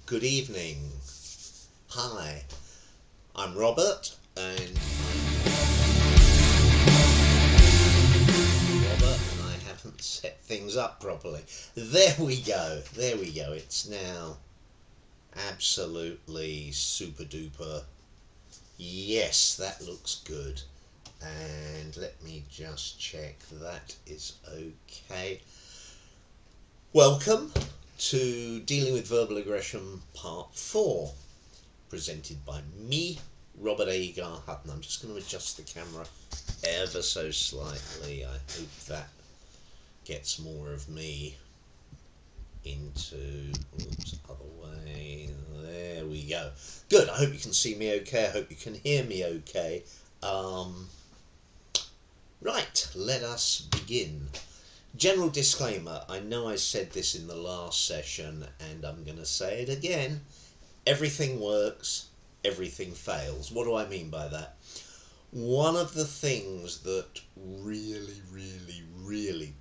Good evening. Hi, I'm Robert, and I haven't set things up properly. There we go. It's now absolutely super duper. Yes, that looks good. And let me just check that is okay. Welcome to Dealing with Verbal Aggression Part 4, presented by me, Robert Agar-Hutton. I'm just going to adjust the camera ever so slightly. I hope that gets more of me into, other way. There we go. Good. I hope you can see me okay. I hope you can hear me okay. Right, let us begin. General disclaimer, I know I said this in the last session and I'm going to say it again. Everything works, everything fails. What do I mean by that? One of the things that really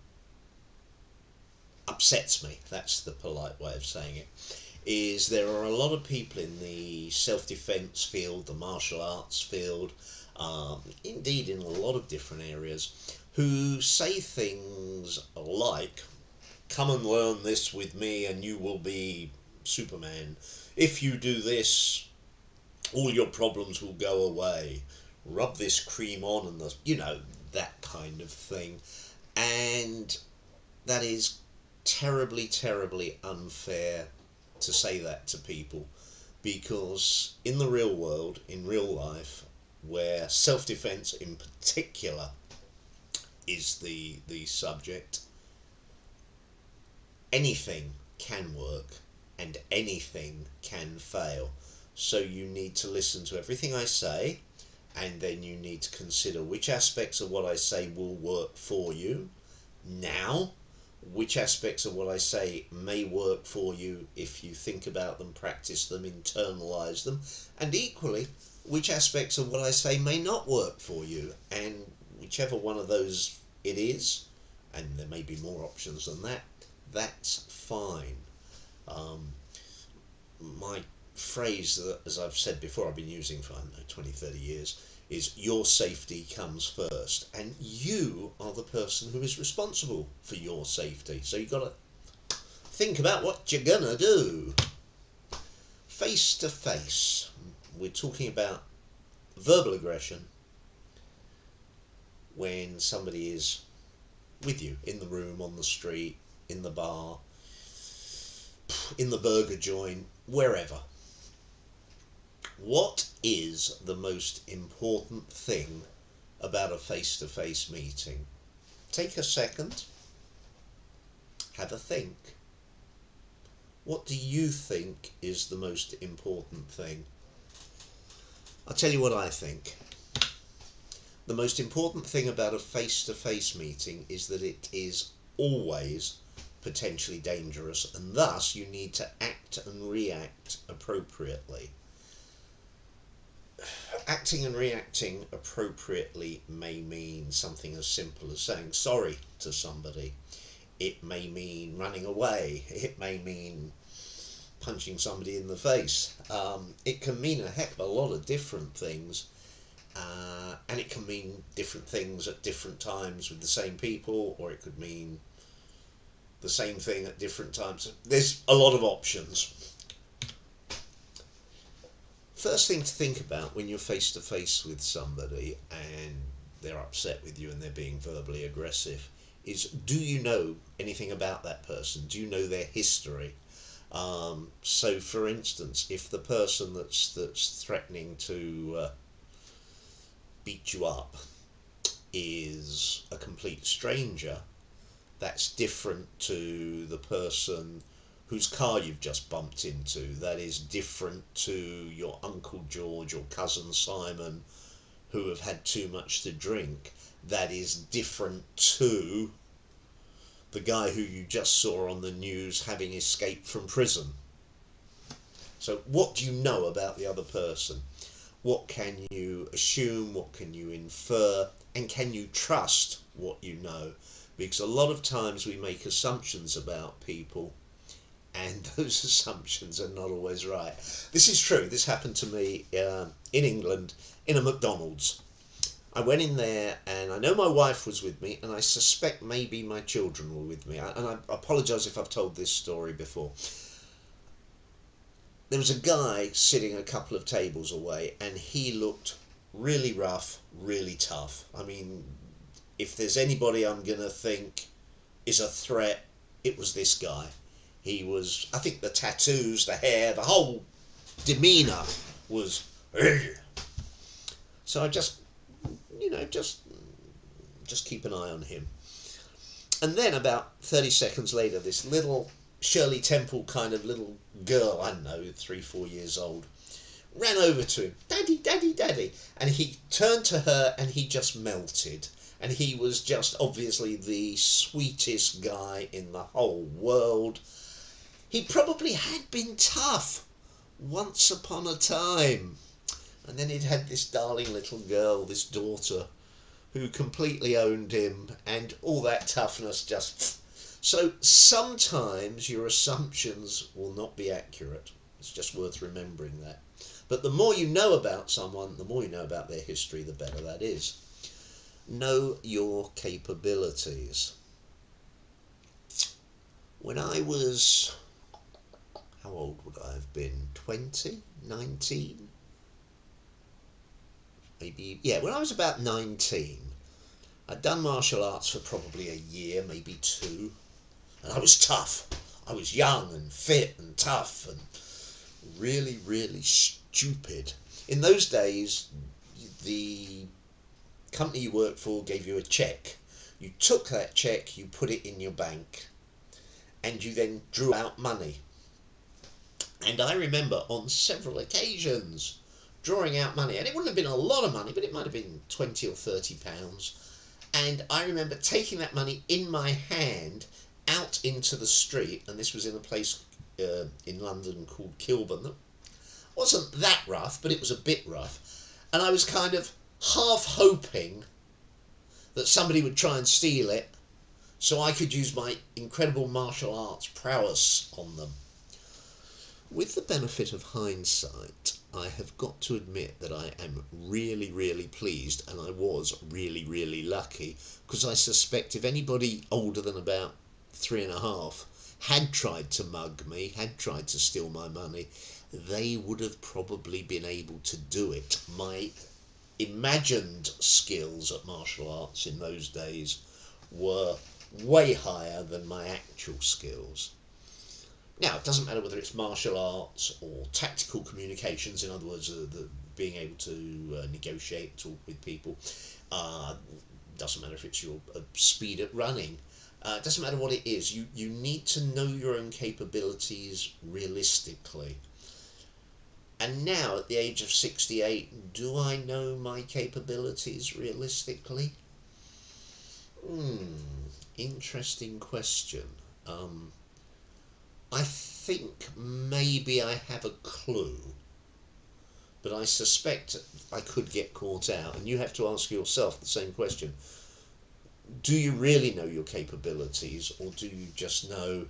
upsets me, that's the polite way of saying it, is there are a lot of people in the self-defense field, the martial arts field, indeed in a lot of different areas, who say things like, come and learn this with me and you will be Superman. If you do this, all your problems will go away. Rub this cream on and that kind of thing. And that is terribly unfair to say that to people, because in the real world, in real life, where self-defense in particular is the subject, anything can work and anything can fail. So you need to listen to everything I say, and then you need to consider which aspects of what I say will work for you now, which aspects of what I say may work for you if you think about them, practice them, internalize them, and equally, which aspects of what I say may not work for you, and whichever one of those it is, and there may be more options than that, that's fine. My phrase that, as I've said before, I've been using for, 20-30 years, is your safety comes first, and you are the person who is responsible for your safety. So you've got to think about what you're gonna do. Face to face, we're talking about verbal aggression when somebody is with you in the room, on the street, in the bar, in the burger joint, wherever. What is the most important thing about a face-to-face meeting? Take a second, have a think. What do you think is the most important thing? I'll tell you what I think. The most important thing about a face-to-face meeting is that it is always potentially dangerous, and thus you need to act and react appropriately. Acting and reacting appropriately may mean something as simple as saying sorry to somebody. It may mean running away. It may mean punching somebody in the face. It can mean a heck of a lot of different things, and it can mean different things at different times with the same people, or it could mean the same thing at different times. There's a lot of options. First thing to think about when you're face to face with somebody and they're upset with you and they're being verbally aggressive is, do you know anything about that person? Do you know their history? So for instance, if the person that's threatening to beat you up is a complete stranger, that's different to the person whose car you've just bumped into. That is different to your Uncle George or cousin Simon who have had too much to drink. That is different to the guy who you just saw on the news having escaped from prison. So what do you know about the other person? What can you assume? What can you infer? And can you trust what you know? Because a lot of times we make assumptions about people and those assumptions are not always right. This is true. This happened to me in England in a McDonald's. I went in there, and I know my wife was with me, and I suspect maybe my children were with me. And I apologise if I've told this story before. There was a guy sitting a couple of tables away, and he looked really rough, really tough. I mean, if there's anybody I'm going to think is a threat, it was this guy. He was, I think the tattoos, the hair, the whole demeanour was... So I just, just keep an eye on him. And then about 30 seconds later, this little Shirley Temple kind of little girl, I don't know, 3-4 years old, ran over to him. Daddy, daddy, daddy. And he turned to her and he just melted. And he was just obviously the sweetest guy in the whole world. He probably had been tough once upon a time. And then he'd had this darling little girl, this daughter, who completely owned him, and all that toughness just... So sometimes your assumptions will not be accurate. It's just worth remembering that. But the more you know about someone, the more you know about their history, the better that is. Know your capabilities. When I was... How old would I have been? 20? 19? Maybe... Yeah, when I was about 19, I'd done martial arts for probably a year, maybe 2. And I was tough. I was young and fit and tough and really, really stupid. In those days, the company you worked for gave you a cheque. You took that cheque, you put it in your bank, and you then drew out money. And I remember on several occasions drawing out money, and it wouldn't have been a lot of money, but it might have been 20 or 30 pounds. And I remember taking that money in my hand out into the street, and this was in a place in London called Kilburn. That wasn't that rough, but it was a bit rough. And I was kind of half hoping that somebody would try and steal it so I could use my incredible martial arts prowess on them. With the benefit of hindsight, I have got to admit that I am really, really pleased, and I was really, really lucky, because I suspect if anybody older than about 3.5 had tried to mug me, had tried to steal my money, they would have probably been able to do it. My imagined skills at martial arts in those days were way higher than my actual skills. Now, it doesn't matter whether it's martial arts or tactical communications, in other words, being able to negotiate, talk with people. Doesn't matter if it's your speed at running. It doesn't matter what it is. You need to know your own capabilities realistically. And now, at the age of 68, do I know my capabilities realistically? Interesting question. I think maybe I have a clue, but I suspect I could get caught out, and you have to ask yourself the same question. Do you really know your capabilities, or do you just know...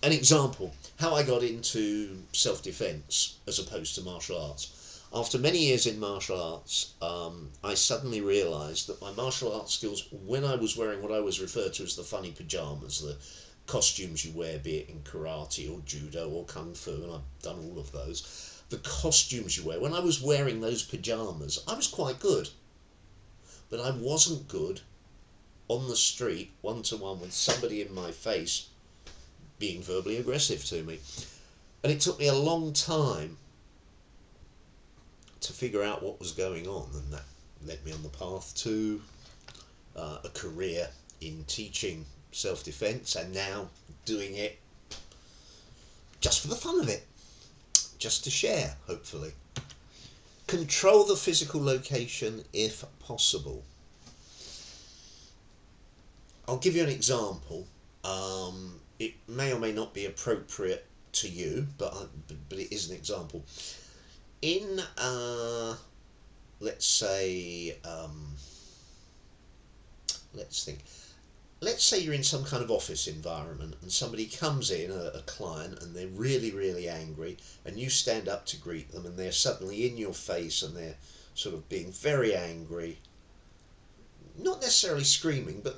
An example, how I got into self-defense as opposed to martial arts. After many years in martial arts, I suddenly realised that my martial arts skills, when I was wearing what I always refer to as the funny pyjamas, the costumes you wear, be it in karate or judo or kung fu, and I've done all of those, the costumes you wear, when I was wearing those pyjamas, I was quite good. But I wasn't good on the street, one-to-one, with somebody in my face being verbally aggressive to me. And it took me a long time to figure out what was going on, and that led me on the path to a career in teaching self-defense, and now doing it just for the fun of it, just to share, hopefully. Control the physical location if possible. I'll give you an example. It may or may not be appropriate to you, but it is an example. In, let's say, let's think. let's say you're in some kind of office environment and somebody comes in, a client, and they're really, really angry, and you stand up to greet them and they're suddenly in your face and they're sort of being very angry, not necessarily screaming, but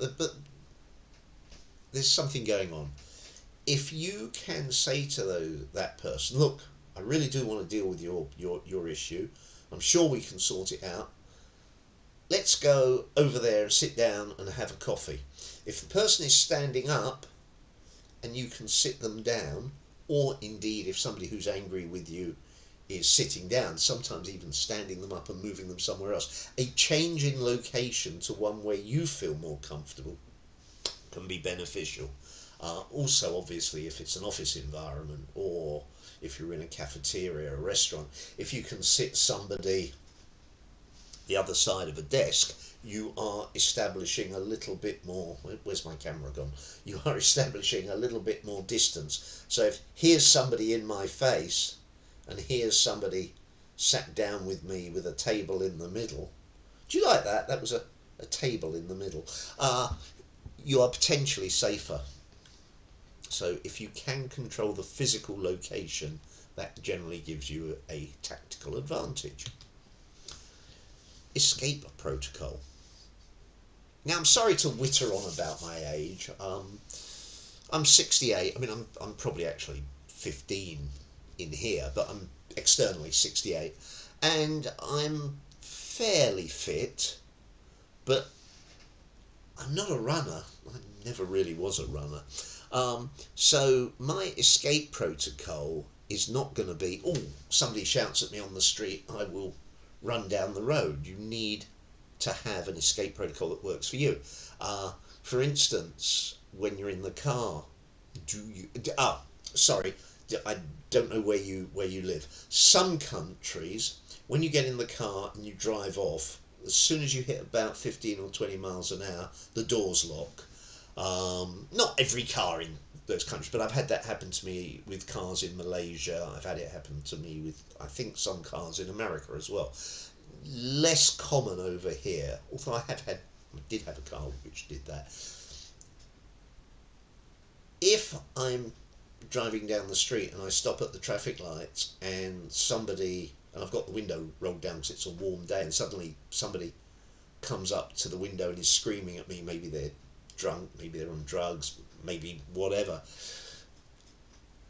there's something going on. If you can say to that person, look, I really do want to deal with your issue, I'm sure we can sort it out, let's go over there and sit down and have a coffee. If the person is standing up and you can sit them down, or indeed if somebody who's angry with you is sitting down, sometimes even standing them up and moving them somewhere else, a change in location to one where you feel more comfortable can be beneficial. Also, obviously, if it's an office environment or if you're in a cafeteria or a restaurant, if you can sit somebody the other side of a desk, you are establishing a little bit more, where's my camera gone? You are establishing a little bit more distance. So if here's somebody in my face and here's somebody sat down with me with a table in the middle, do you like that? That was a table in the middle. You are potentially safer. So if you can control the physical location, that generally gives you a tactical advantage. Escape protocol. Now, I'm sorry to witter on about my age. I'm 68. I mean, I'm probably actually 15 in here, but I'm externally 68, and I'm fairly fit, but I'm not a runner. I never really was a runner. So my escape protocol is not going to be, oh, somebody shouts at me on the street, I will run down the road. You need to have an escape protocol that works for you. For instance, when you're in the car, I don't know where you live. Some countries, when you get in the car and you drive off, as soon as you hit about 15 or 20 miles an hour, the doors lock. Not every car in those countries, but I've had that happen to me with cars in Malaysia. I've had it happen to me with, I think, some cars in America as well. Less common over here, although I did have a car which did that. If I'm driving down the street and I stop at the traffic lights and I've got the window rolled down because it's a warm day, and suddenly somebody comes up to the window and is screaming at me, maybe they're drunk, maybe they're on drugs, maybe whatever,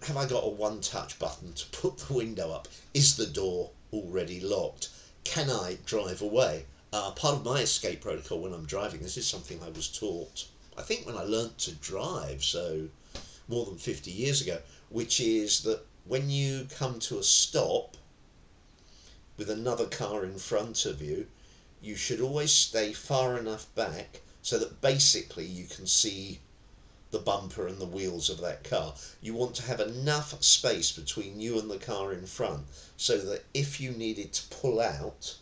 have I got a one-touch button to put the window up? Is the door already locked? Can I drive away? Part of my escape protocol when I'm driving, this is something I was taught, I think when I learnt to drive, so more than 50 years ago, which is that when you come to a stop with another car in front of you, you should always stay far enough back so that basically you can see the bumper and the wheels of that car. You want to have enough space between you and the car in front so that if you needed to pull out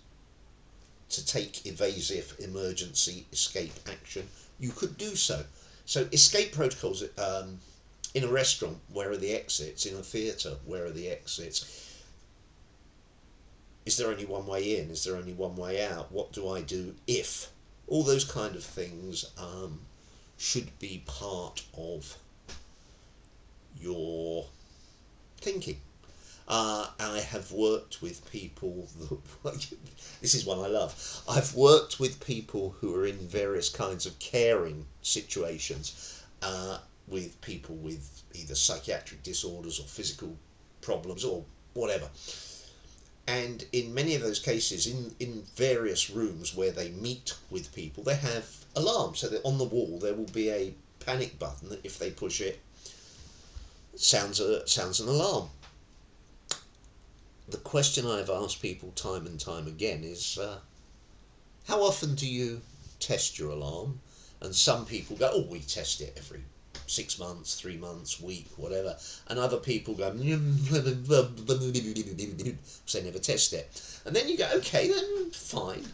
to take evasive emergency escape action, you could do so. So escape protocols, in a restaurant, where are the exits? In a theatre, where are the exits? Is there only one way in? Is there only one way out? What do I do if? All those kind of things should be part of your thinking. I have worked with people, this is one I love, I've worked with people who are in various kinds of caring situations, with people with either psychiatric disorders or physical problems or whatever. And in many of those cases, in various rooms where they meet with people, they have alarms. So that on the wall there will be a panic button that if they push it, sounds an alarm. The question I've asked people time and time again is, how often do you test your alarm? And some people go, oh, we test it every 6 months, 3 months, week, whatever. And other people go, because they never test it. And then you go, okay, then fine.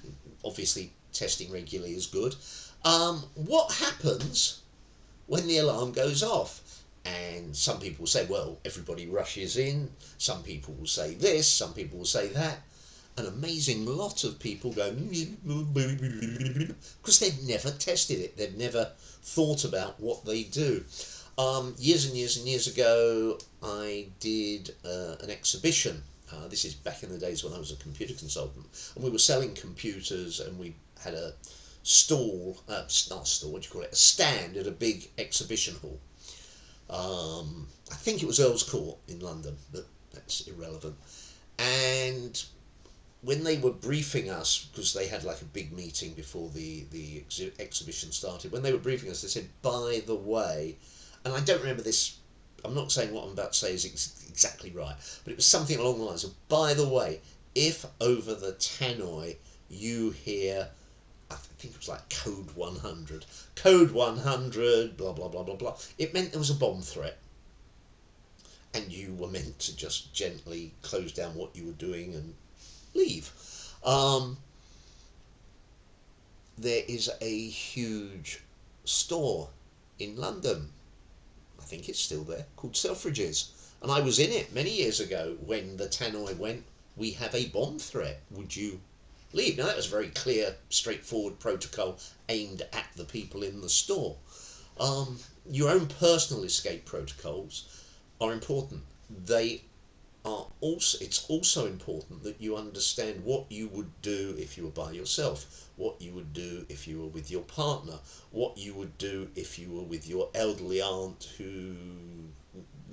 Obviously, testing regularly is good. What happens when the alarm goes off? And some people say, well, everybody rushes in. Some people will say this, some people will say that. an amazing lot of people going because they've never tested it, they've never thought about what they do. Years and years and years ago, I did an exhibition. This is back in the days when I was a computer consultant, and we were selling computers, and we had a stall, not a stall, what do you call it, a stand at a big exhibition hall. I think it was Earl's Court in London, but that's irrelevant. And when they were briefing us, because they had like a big meeting before the exhibition started, when they were briefing us, they said, by the way, and I don't remember this, I'm not saying what I'm about to say is exactly right, but it was something along the lines of, by the way, if over the tannoy you hear, I think it was like code 100, blah, blah, blah, blah, blah, it meant there was a bomb threat. And you were meant to just gently close down what you were doing and leave. There is a huge store in London, I think it's still there, called Selfridges. And I was in it many years ago when the tannoy went, we have a bomb threat, would you leave? Now that was a very clear, straightforward protocol aimed at the people in the store. Your own personal escape protocols are important. They are also, it's also important that you understand what you would do if you were by yourself, what you would do if you were with your partner, what you would do if you were with your elderly aunt who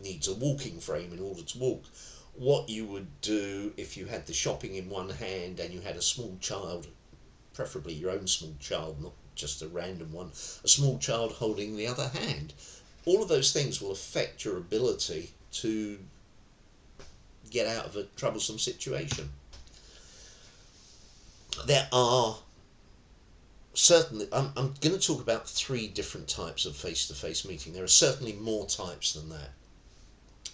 needs a walking frame in order to walk, what you would do if you had the shopping in one hand and you had a small child, preferably your own small child, not just a random one, a small child holding the other hand. All of those things will affect your ability to get out of a troublesome situation. There are certainly, I'm going to talk about 3 different types of face-to-face meeting. There are certainly more types than that.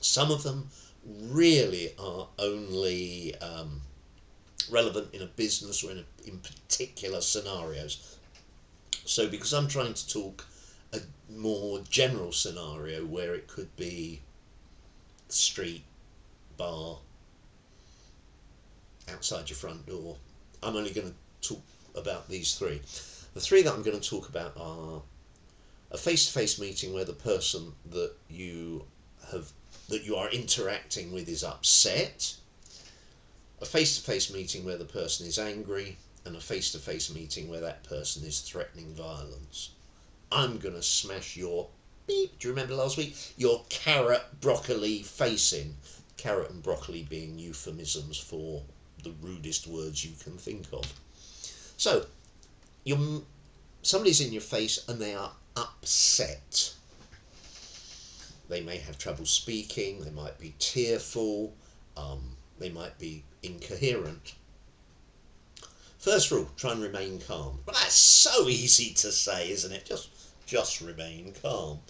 Some of them really are only relevant in a business or in particular scenarios. So because I'm trying to talk a more general scenario where it could be street, bar, outside your front door, I'm only going to talk about these 3. The 3 that I'm going to talk about are a face-to-face meeting where the person that you are interacting with is upset, a face-to-face meeting where the person is angry, and a face-to-face meeting where that person is threatening violence. I'm going to smash your beep, do you remember last week? Your carrot broccoli face in. Carrot and broccoli being euphemisms for the rudest words you can think of. So, somebody's in your face and they are upset. They may have trouble speaking, they might be tearful, they might be incoherent. First rule, try and remain calm. Well, that's so easy to say, isn't it? Just remain calm.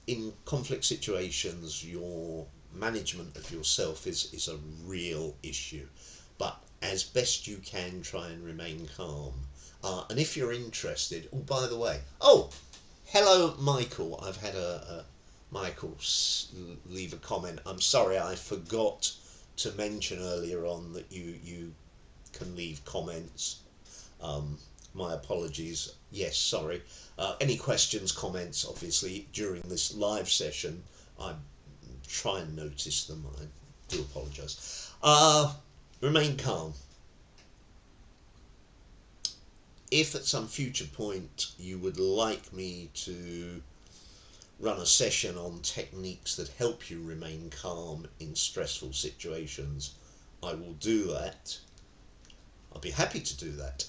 In conflict situations, your management of yourself is a real issue. But as best you can, try and remain calm. And if you're interested, oh, by the way, hello, Michael. I've had Michael leave a comment. I'm sorry, I forgot to mention earlier on that you can leave comments. My apologies. Yes, sorry. Any questions, comments, obviously, during this live session, I try and notice them. I do apologise. Remain calm. If at some future point you would like me to run a session on techniques that help you remain calm in stressful situations, I will do that. I'll be happy to do that.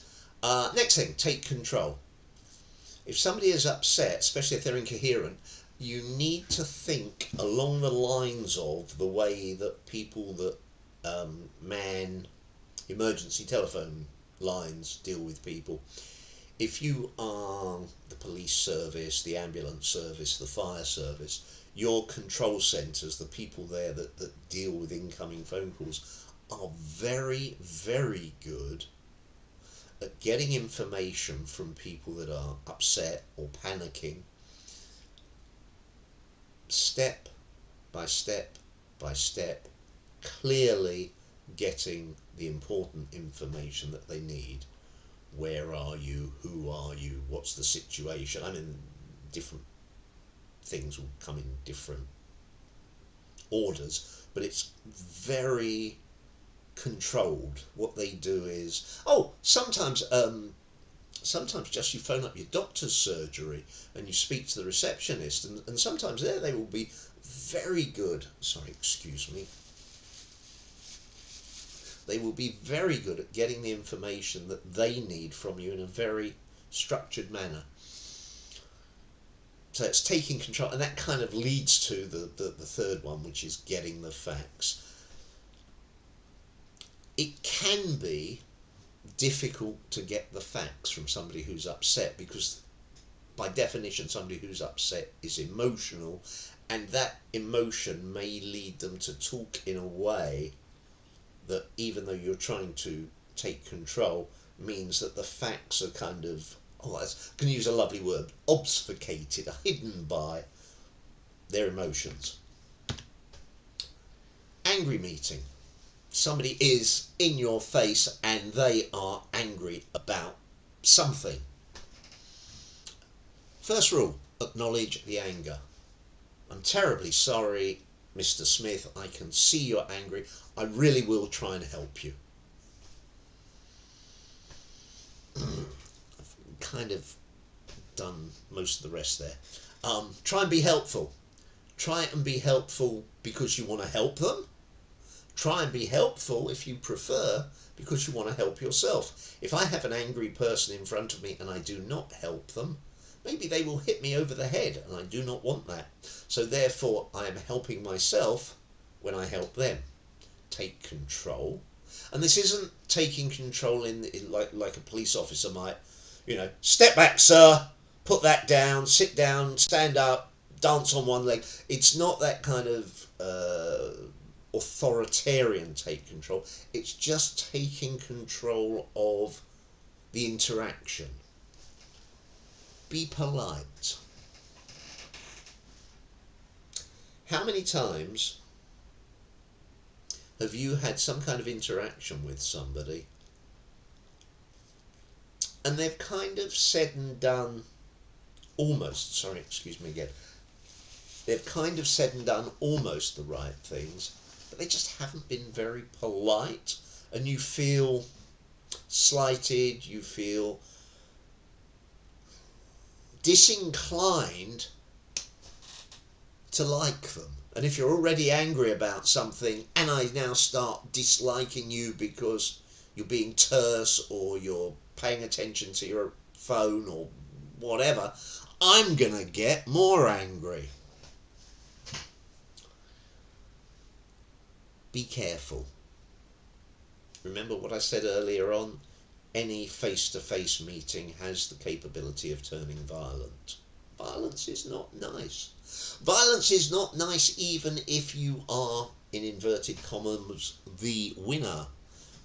Next thing, take control. If somebody is upset, especially if they're incoherent, you need to think along the lines of the way that people that man emergency telephone lines deal with people. If you are the police service, the ambulance service, the fire service, your control centres, the people there that deal with incoming phone calls, are very, very good at getting information from people that are upset or panicking, step by step by step, clearly getting the important information that they need. Where are you? Who are you? What's the situation? I mean, different things will come in different orders, but it's very controlled. What they do is, sometimes just you phone up your doctor's surgery and you speak to the receptionist, and sometimes there they will be very good. Sorry, excuse me. They will be very good at getting the information that they need from you in a very structured manner. So it's taking control, and that kind of leads to the third one, which is getting the facts. It can be difficult to get the facts from somebody who's upset, because by definition somebody who's upset is emotional, and that emotion may lead them to talk in a way that, even though you're trying to take control, means that the facts are kind of, I'm going to use a lovely word, obfuscated, hidden by their emotions. Angry meeting. Somebody is in your face and they are angry about something. First rule, acknowledge the anger. I'm terribly sorry, Mr. Smith, I can see you're angry. I really will try and help you. I've kind of done most of the rest there. Try and be helpful. Try and be helpful because you want to help them. Try and be helpful, if you prefer, because you want to help yourself. If I have an angry person in front of me and I do not help them, maybe they will hit me over the head, and I do not want that. So therefore I am helping myself when I help them. Take control. And this isn't taking control in like a police officer might, step back, sir, put that down, sit down, stand up, dance on one leg. It's not that kind of authoritarian take control. It's just taking control of the interaction. Be polite. How many times have you had some kind of interaction with somebody and they've kind of said and done they've kind of said and done almost the right things, but they just haven't been very polite, and you feel slighted, you feel disinclined to like them. And if you're already angry about something and I now start disliking you because you're being terse or you're paying attention to your phone or whatever, I'm gonna get more angry. Be careful. Remember what I said earlier on? Any face-to-face meeting has the capability of turning violent. Violence is not nice. Violence is not nice even if you are, in inverted commas, the winner,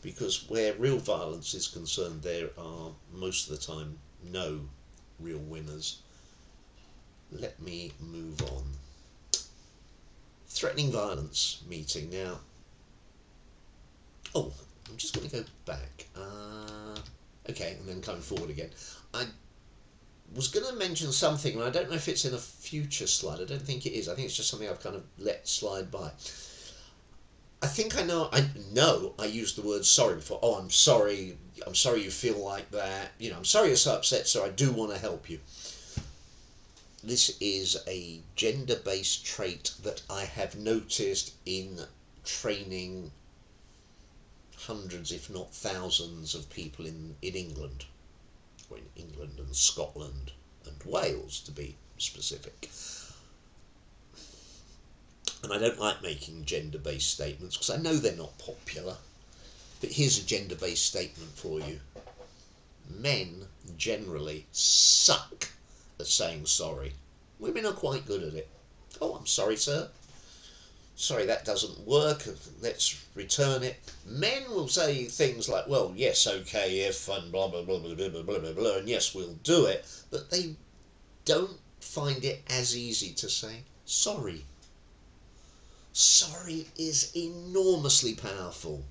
because where real violence is concerned, there are most of the time no real winners. Let me move on. Threatening violence meeting. Now, I'm just going to go back. Okay, and then coming forward again. I was going to mention something, and I don't know if it's in a future slide. I don't think it is. I think it's just something I've kind of let slide by. I think I know I used the word sorry before. Oh, I'm sorry you feel like that. I'm sorry you're so upset, so I do want to help you. This is a gender-based trait that I have noticed in training hundreds, if not thousands, of people in England, or in England and Scotland and Wales, to be specific. And I don't like making gender-based statements because I know they're not popular, but here's a gender-based statement for you. Men generally suck at saying sorry. Women are quite good at it. Oh, I'm sorry, sir. Sorry, that doesn't work. Let's return it. Men will say things like, well, yes, okay, if, and blah, blah, blah, blah, blah, blah, blah, blah, and yes, we'll do it. But they don't find it as easy to say sorry. Sorry is enormously powerful.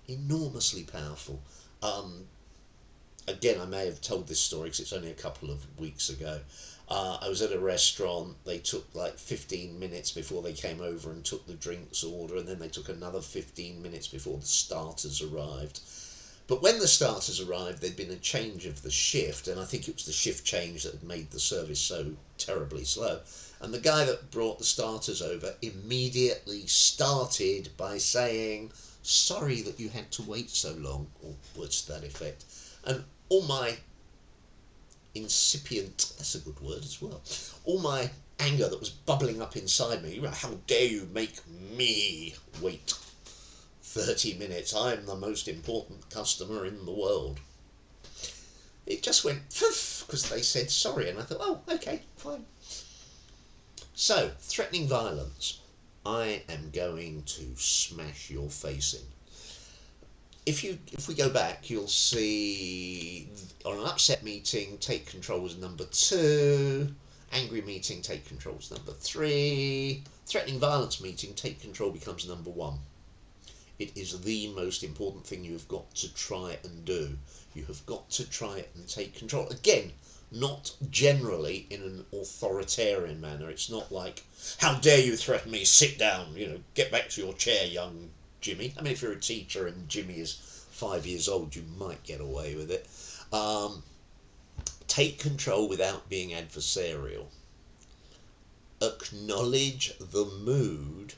Enormously powerful. Um, Again, I may have told this story because it's only a couple of weeks ago. I was at a restaurant. They took like 15 minutes before they came over and took the drinks order, and then they took another 15 minutes before the starters arrived. But when the starters arrived, there'd been a change of the shift, and I think it was the shift change that had made the service so terribly slow. And the guy that brought the starters over immediately started by saying, "Sorry that you had to wait so long," or words to that effect. And all my incipient, that's a good word as well, all my anger that was bubbling up inside me, how dare you make me wait 30 minutes, I'm the most important customer in the world. It just went poof because they said sorry, and I thought, oh, okay, fine. So, threatening violence. I am going to smash your face in. If we go back, you'll see on an upset meeting, take control is number 2. Angry meeting, take control is number 3. Threatening violence meeting, take control becomes number 1. It is the most important thing you have got to try and do. You have got to try it and take control. Again, not generally in an authoritarian manner. It's not like, how dare you threaten me, sit down, get back to your chair, young Jimmy. I mean, if you're a teacher and Jimmy is 5 years old, you might get away with it. Take control without being adversarial. Acknowledge the mood,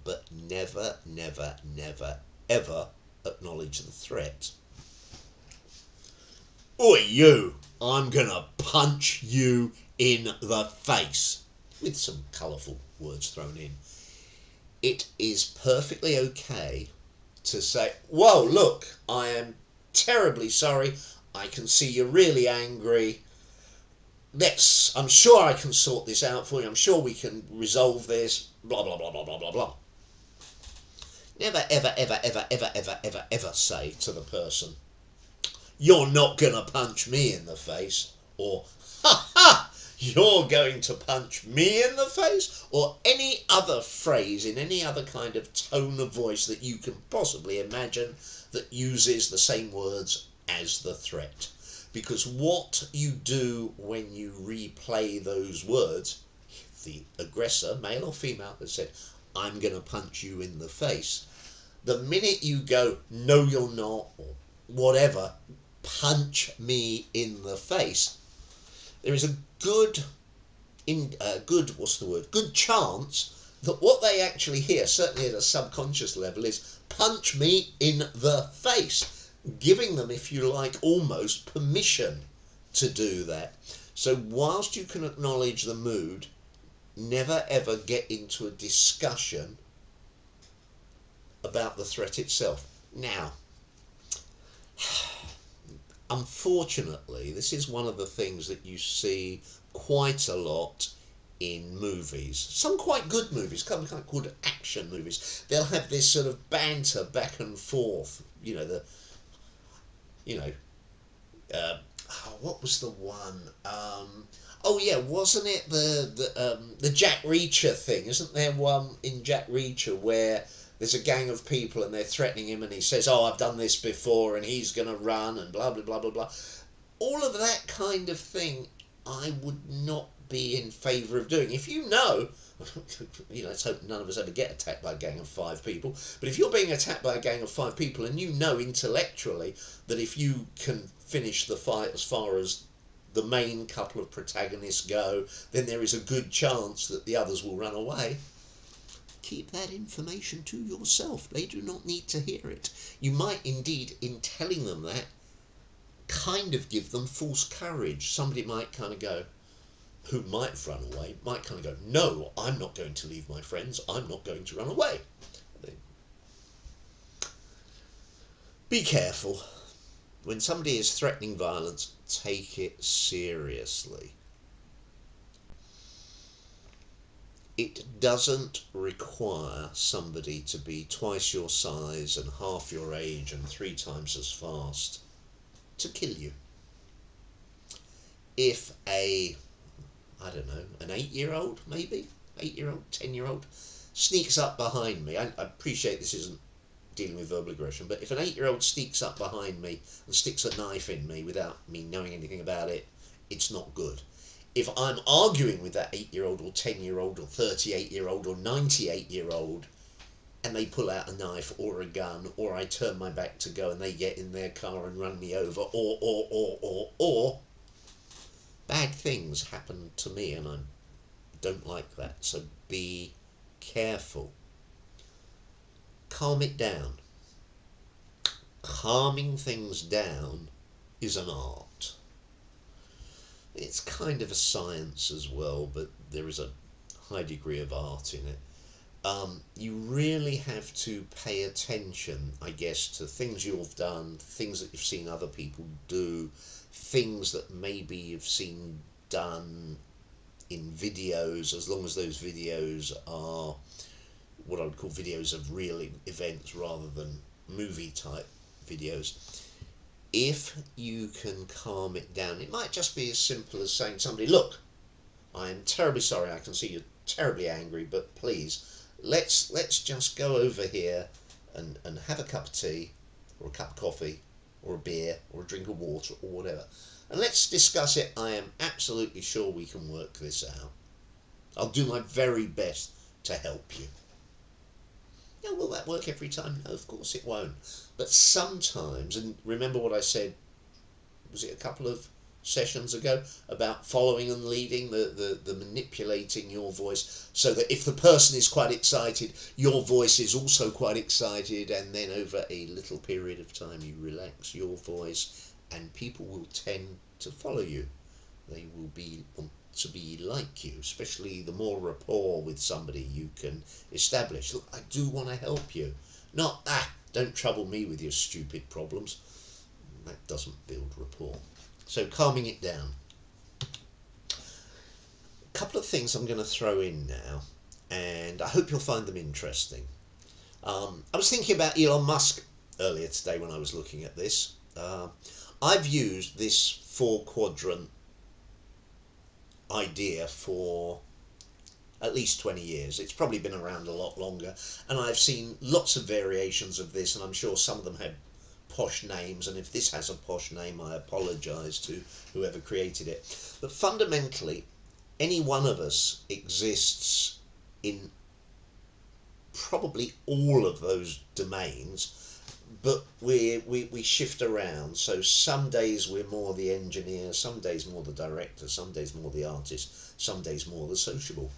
but never, never, never, ever acknowledge the threat. Oi, you! I'm gonna punch you in the face. With some colourful words thrown in. It is perfectly okay to say, whoa, look, I am terribly sorry. I can see you're really angry. I'm sure I can sort this out for you. I'm sure we can resolve this. Blah, blah, blah, blah, blah, blah, blah. Never, ever, ever, ever, ever, ever, ever, ever say to the person, you're not going to punch me in the face, or, ha ha, you're going to punch me in the face, or any other phrase in any other kind of tone of voice that you can possibly imagine that uses the same words as the threat. Because what you do when you replay those words, the aggressor, male or female, has said, I'm going to punch you in the face. The minute you go, no you're not, or whatever, punch me in the face, there is a good chance that what they actually hear, certainly at a subconscious level, is punch me in the face, giving them, if you like, almost permission to do that. So whilst you can acknowledge the mood, never ever get into a discussion about the threat itself. Now, unfortunately, this is one of the things that you see quite a lot in movies. Some quite good movies, quite good action movies. They'll have this sort of banter back and forth. What was the one? Oh yeah, wasn't it the Jack Reacher thing? Isn't there one in Jack Reacher where there's a gang of people and they're threatening him and he says, oh, I've done this before, and he's going to run and blah, blah, blah, blah, blah. All of that kind of thing I would not be in favour of doing. If you know, let's hope none of us ever get attacked by a gang of 5 people, but if you're being attacked by a gang of 5 people and you know intellectually that if you can finish the fight as far as the main couple of protagonists go, then there is a good chance that the others will run away. Keep that information to yourself. They do not need to hear it. You might indeed, in telling them that, kind of give them false courage. Somebody might kind of go, who might have run away, might kind of go, no, I'm not going to leave my friends. I'm not going to run away. Be careful. When somebody is threatening violence, take it seriously. It doesn't require somebody to be twice your size and half your age and 3 times as fast to kill you. If an 8-year-old, maybe, 8-year-old, 10-year-old, sneaks up behind me, I appreciate this isn't dealing with verbal aggression, but if an 8-year-old sneaks up behind me and sticks a knife in me without me knowing anything about it, it's not good. If I'm arguing with that 8-year-old or 10-year-old or 38-year-old or 98-year-old and they pull out a knife or a gun, or I turn my back to go and they get in their car and run me over, or bad things happen to me, and I don't like that. So be careful. Calm it down. Calming things down is an art. It's kind of a science as well, but there is a high degree of art in it. You really have to pay attention, I guess, to things you've done, things that you've seen other people do, things that maybe you've seen done in videos, as long as those videos are what I would call videos of real events rather than movie type videos. If you can calm it down, it might just be as simple as saying to somebody, look, I am terribly sorry, I can see you're terribly angry, but please, let's just go over here and have a cup of tea, or a cup of coffee, or a beer, or a drink of water, or whatever. And let's discuss it. I am absolutely sure we can work this out. I'll do my very best to help you. Now, will that work every time? No, of course it won't. But sometimes, and remember what I said, was it a couple of sessions ago, about following and leading, the manipulating your voice, so that if the person is quite excited, your voice is also quite excited, and then over a little period of time you relax your voice and people will tend to follow you. They will want to be like you, especially the more rapport with somebody you can establish. Look, I do want to help you. Not, don't trouble me with your stupid problems. That doesn't build rapport. So calming it down. A couple of things I'm going to throw in now, and I hope you'll find them interesting. I was thinking about Elon Musk earlier today when I was looking at this. I've used this 4-quadrant idea for at least 20 years. It's probably been around a lot longer, and I've seen lots of variations of this, and I'm sure some of them have posh names, and if this has a posh name, I apologise to whoever created it. But fundamentally, any one of us exists in probably all of those domains, but we shift around. So some days we're more the engineer, some days more the director, some days more the artist, some days more the sociable.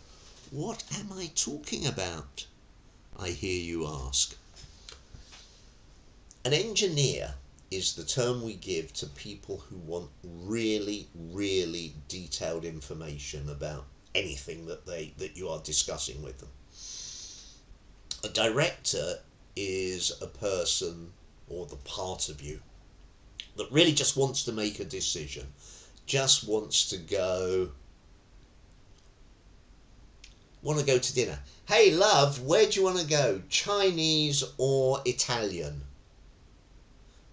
What am I talking about? I hear you ask. An engineer is the term we give to people who want really, really detailed information about anything that you are discussing with them. A director is a person, or the part of you, that really just wants to make a decision, just wants to go, want to go to dinner. Hey love, where do you want to go? Chinese or Italian?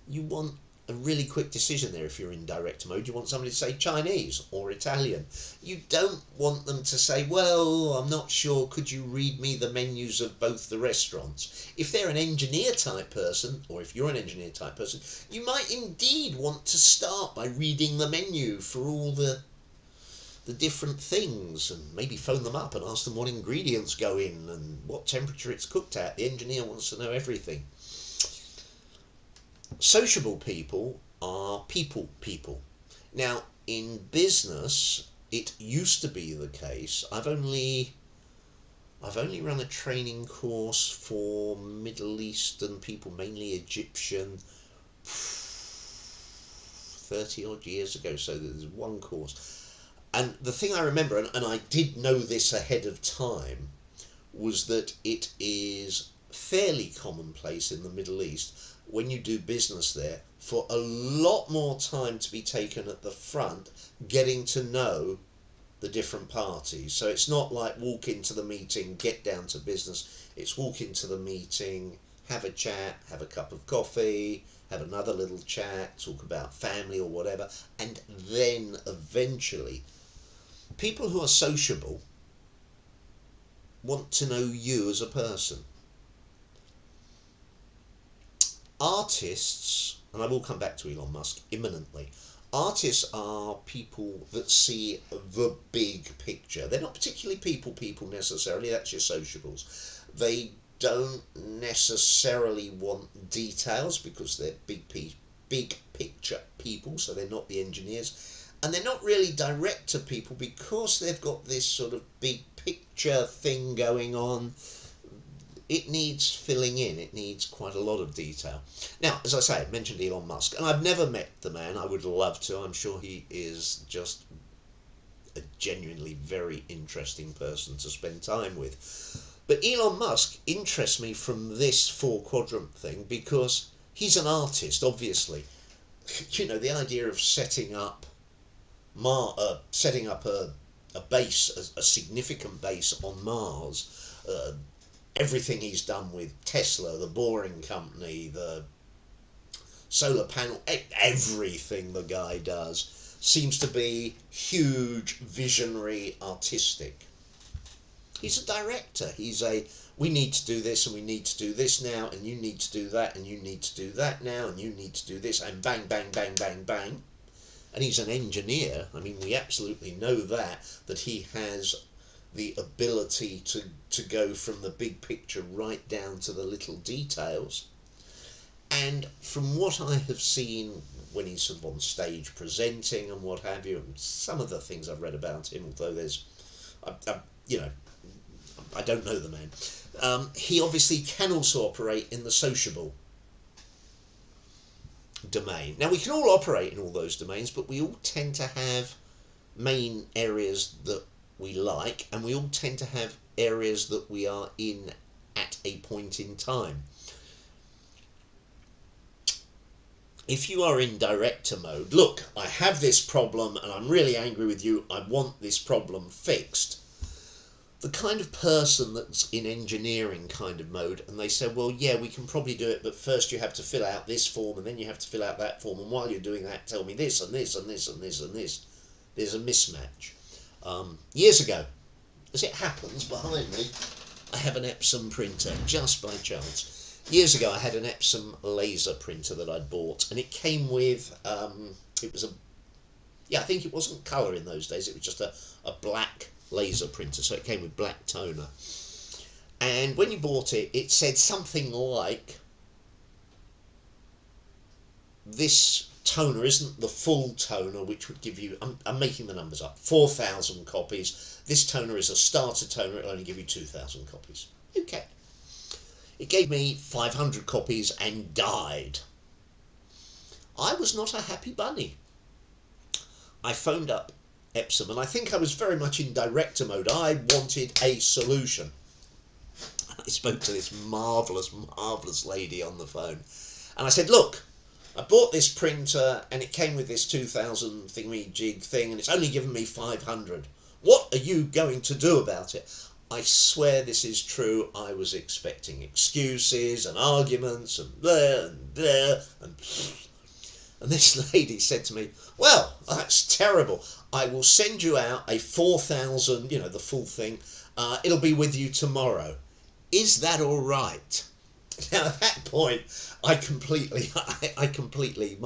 You want a really quick decision there if you're in director mode. You want somebody to say Chinese or Italian. You don't want them to say, well, I'm not sure, could you read me the menus of both the restaurants? If they're an engineer type person, or if you're an engineer type person, you might indeed want to start by reading the menu for all the different things, and maybe phone them up and ask them what ingredients go in and what temperature it's cooked at. The engineer wants to know everything. Sociable people are people. Now, in business, it used to be the case. I've only run a training course for Middle Eastern people, mainly Egyptian, 30 odd years ago. So there's one course. And the thing I remember, and I did know this ahead of time, was that it is fairly commonplace in the Middle East, when you do business there, for a lot more time to be taken at the front, getting to know the different parties. So it's not like walk into the meeting, get down to business. It's walk into the meeting, have a chat, have a cup of coffee, have another little chat, talk about family or whatever, and then eventually, people who are sociable want to know you as a person. Artists, and I will come back to Elon Musk imminently, artists are people that see the big picture. They're not particularly people necessarily, that's your sociables. They don't necessarily want details because they're big picture people, so they're not the engineers. And they're not really director people because they've got this sort of big picture thing going on. It needs filling in, it needs quite a lot of detail. Now, as I say, I mentioned Elon Musk, and I've never met the man. I would love to. I'm sure he is just a genuinely very interesting person to spend time with. But Elon Musk interests me from this four-quadrant thing because he's an artist, obviously. You know, the idea of setting up a base, a significant base on Mars, everything he's done with Tesla, the Boring Company, the solar panel, everything the guy does seems to be huge, visionary, artistic. He's a director. We need to do this and we need to do this now, and you need to do that and you need to do that now, and you need to do this, and bang, bang, bang, bang, bang. And he's an engineer. I mean, we absolutely know that he has the ability to go from the big picture right down to the little details. And from what I have seen when he's sort of on stage presenting and what have you, and some of the things I've read about him, although I don't know the man, he obviously can also operate in the sociable domain. Now, we can all operate in all those domains, but we all tend to have main areas that we like, and we all tend to have areas that we are in at a point in time. If you are in director mode, look, I have this problem and I'm really angry with you, I want this problem fixed. The kind of person that's in engineering kind of mode, and they say, well, yeah, we can probably do it, but first you have to fill out this form, and then you have to fill out that form, and while you're doing that, tell me this, and this, and this, and this, and this. There's a mismatch. Years ago, as it happens, behind me, I have an Epson printer, just by chance. Years ago, I had an Epson laser printer that I'd bought, and it came with, I think it wasn't colour in those days, it was just a black laser printer, so it came with black toner. And when you bought it, it said something like, this toner isn't the full toner, which would give you, I'm making the numbers up, 4,000 copies. This toner is a starter toner, it'll only give you 2,000 copies. Okay. It gave me 500 copies and died. I was not a happy bunny. I phoned up Epsom, and I think I was very much in director mode. I wanted a solution. I spoke to this marvellous, marvellous lady on the phone, and I said, look, I bought this printer and it came with this 2,000 thingy jig thing, and it's only given me 500. What are you going to do about it? I swear this is true. I was expecting excuses and arguments and blah and blah and this lady said to me, well, that's terrible. I will send you out a 4,000, the full thing. It'll be with you tomorrow. Is that all right? Now, at that point, my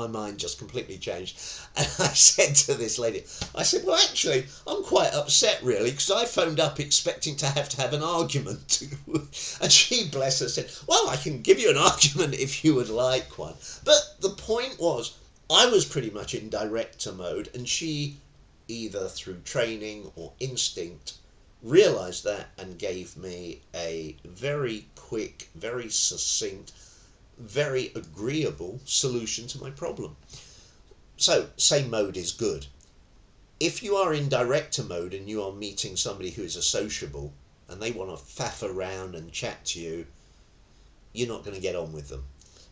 mind just completely changed. And I said to this lady, I said, well, actually, I'm quite upset, really, because I phoned up expecting to have an argument. And she, bless her, said, well, I can give you an argument if you would like one. But the point was, I was pretty much in director mode, and she, either through training or instinct, realised that and gave me a very quick, very succinct, very agreeable solution to my problem. So, same mode is good. If you are in director mode and you are meeting somebody who is a sociable and they want to faff around and chat to you, you're not going to get on with them.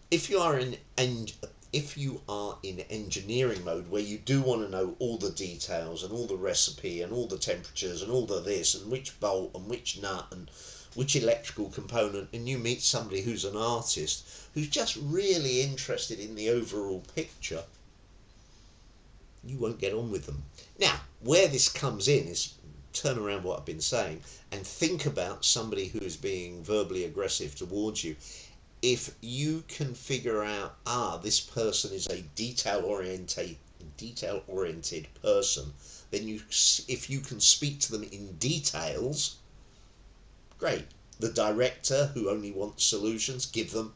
If you are in engineering mode, where you do want to know all the details and all the recipe and all the temperatures and all the this and which bolt and which nut and which electrical component, and you meet somebody who's an artist who's just really interested in the overall picture, you won't get on with them. Now, where this comes in is turn around what I've been saying and think about somebody who is being verbally aggressive towards you. If you can figure out, this person is a detail-oriented person, then if you can speak to them in details, great. The director who only wants solutions, give them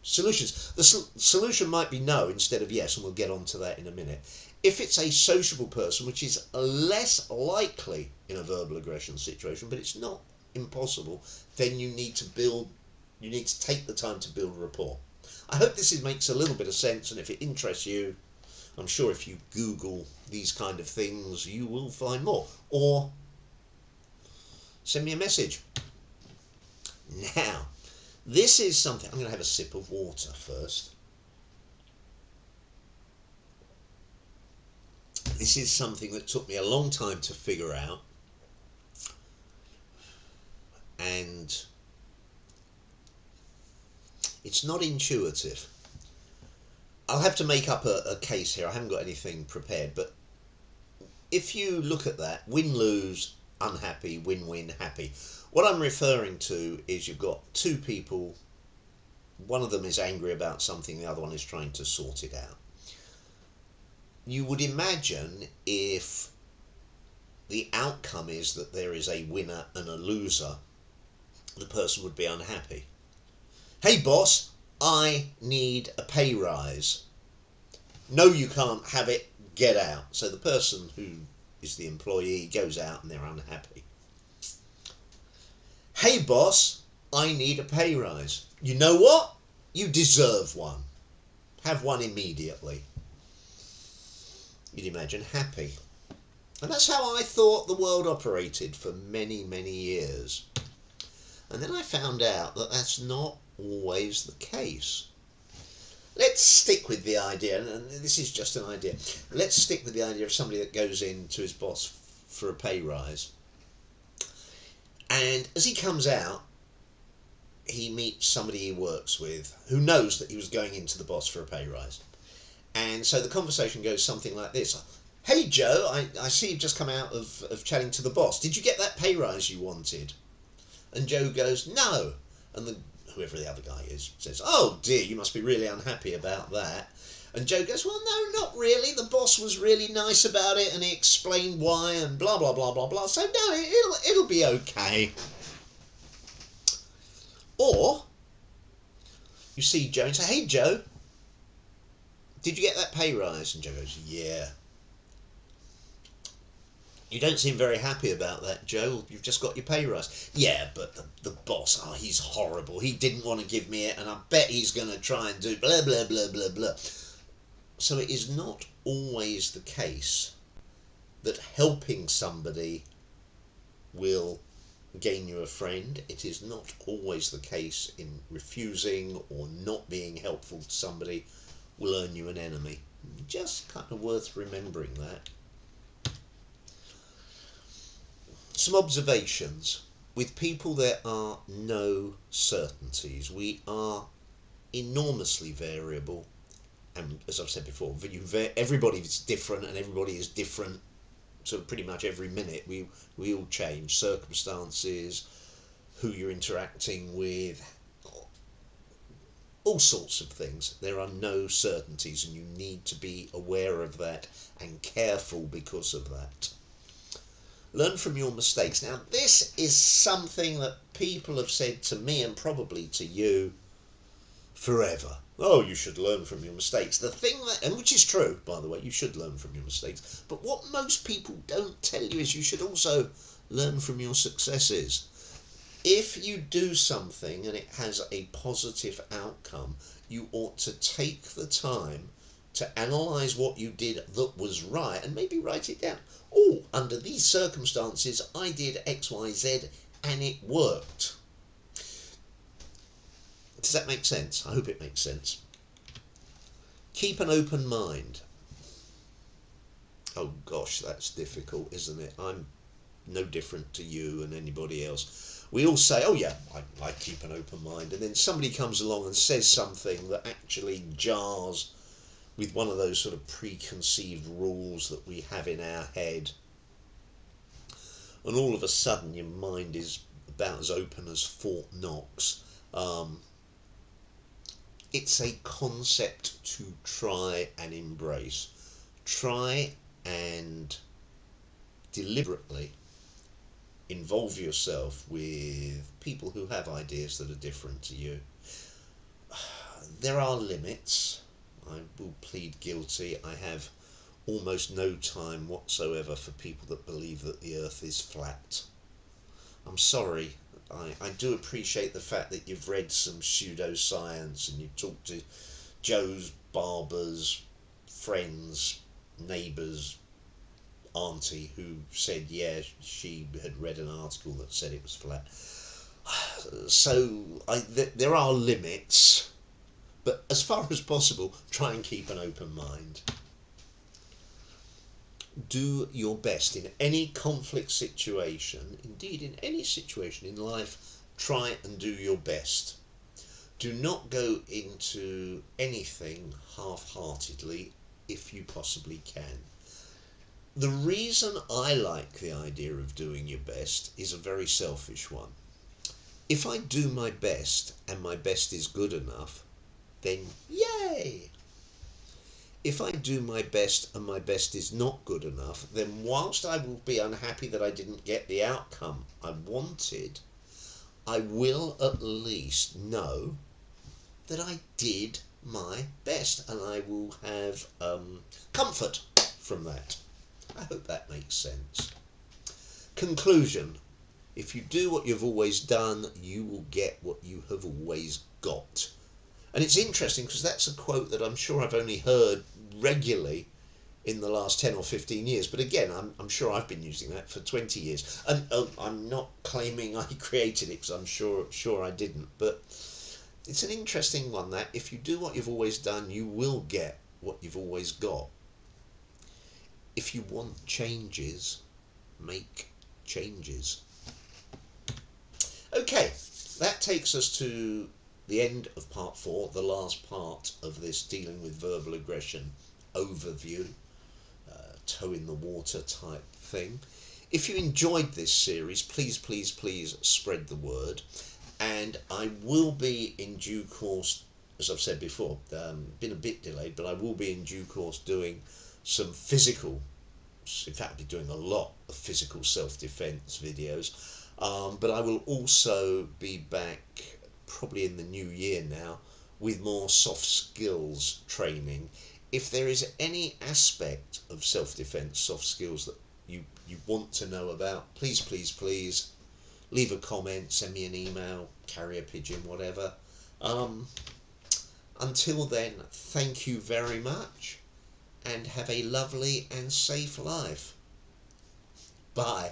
solutions. The solution might be no instead of yes, and we'll get on to that in a minute. If it's a sociable person, which is less likely in a verbal aggression situation, but it's not impossible, then you need to take the time to build rapport. I hope this makes a little bit of sense, and if it interests you, I'm sure if you Google these kind of things, you will find more. Or send me a message. Now, this is something, I'm going to have a sip of water first. This is something that took me a long time to figure out, and it's not intuitive. I'll have to make up a case here. I haven't got anything prepared, but if you look at that, win-lose, unhappy, win-win, happy. What I'm referring to is you've got two people, one of them is angry about something, the other one is trying to sort it out. You would imagine if the outcome is that there is a winner and a loser, the person would be unhappy. Hey boss, I need a pay rise. No, you can't have it, get out. So the person who is the employee goes out and they're unhappy. Hey boss, I need a pay rise. You know what? You deserve one. Have one immediately. You'd imagine happy. And that's how I thought the world operated for many, many years. And then I found out that that's not always the case. Let's stick with the idea, and this is just an idea. Let's stick with the idea of somebody that goes in to his boss for a pay rise. And as he comes out, he meets somebody he works with who knows that he was going into the boss for a pay rise. And so the conversation goes something like this. Hey Joe, I see you've just come out of chatting to the boss. Did you get that pay rise you wanted? And Joe goes, no. And whoever the other guy is says, oh dear, you must be really unhappy about that. And Joe goes, well, no, not really. The boss was really nice about it and he explained why and blah, blah, blah, blah, blah. So no, it'll be okay. Or you see Joe and say, hey Joe, did you get that pay rise? And Joe goes, yeah. You don't seem very happy about that, Joe. You've just got your pay rise. Yeah, but the boss, he's horrible. He didn't want to give me it, and I bet he's going to try and do blah, blah, blah, blah, blah. So it is not always the case that helping somebody will gain you a friend. It is not always the case in refusing or not being helpful to somebody will earn you an enemy. Just kind of worth remembering that. Some observations. With people there are no certainties. We are enormously variable, and as I've said before, everybody is different and everybody is different sort of pretty much every minute. We all change. Circumstances, who you're interacting with, all sorts of things. There are no certainties and you need to be aware of that and careful because of that. Learn from your mistakes. Now, this is something that people have said to me and probably to you forever. Oh, you should learn from your mistakes. The thing that, and which is true, by the way, you should learn from your mistakes. But what most people don't tell you is you should also learn from your successes. If you do something and it has a positive outcome, you ought to take the time to analyse what you did that was right and maybe write it down. Oh, under these circumstances, I did X, Y, Z and it worked. Does that make sense? I hope it makes sense. Keep an open mind. Oh gosh, that's difficult, isn't it? I'm no different to you and anybody else. We all say, oh yeah, I keep an open mind, and then somebody comes along and says something that actually jars with one of those sort of preconceived rules that we have in our head. and all of a sudden your mind is about as open as Fort Knox. It's a concept to try and embrace. Try and deliberately involve yourself with people who have ideas that are different to you. There are limits. I will plead guilty. I have almost no time whatsoever for people that believe that the earth is flat. I'm sorry. I do appreciate the fact that you've read some pseudoscience and you talked to Joe's barber's friends, neighbours, auntie who said, yeah, she had read an article that said it was flat. So there are limits, but as far as possible, try and keep an open mind. Do your best in any conflict situation, indeed in any situation in life. Try and do your best. Do not go into anything half-heartedly if you possibly can. The reason I like the idea of doing your best is a very selfish one. If I do my best and my best is good enough, then yay! If I do my best and my best is not good enough, then whilst I will be unhappy that I didn't get the outcome I wanted, I will at least know that I did my best, and I will have comfort from that. I hope that makes sense. Conclusion. If you do what you've always done, you will get what you have always got. And it's interesting because that's a quote that I'm sure I've only heard regularly in the last 10 or 15 years. But again, I'm sure I've been using that for 20 years. And I'm not claiming I created it because I'm sure I didn't. But it's an interesting one that if you do what you've always done, you will get what you've always got. If you want changes, make changes. Okay, that takes us to the end of part 4, the last part of this dealing with verbal aggression overview, toe in the water type thing. If you enjoyed this series, please spread the word. And I will be in due course, as I've said before, been a bit delayed, but I will be in due course doing some physical, in fact I'll be doing a lot of physical self-defense videos, but I will also be back probably in the new year now with more soft skills training. If there is any aspect of self-defense, soft skills that you want to know about, please leave a comment, send me an email, carrier pigeon, whatever. Until then, thank you very much and have a lovely and safe life. Bye.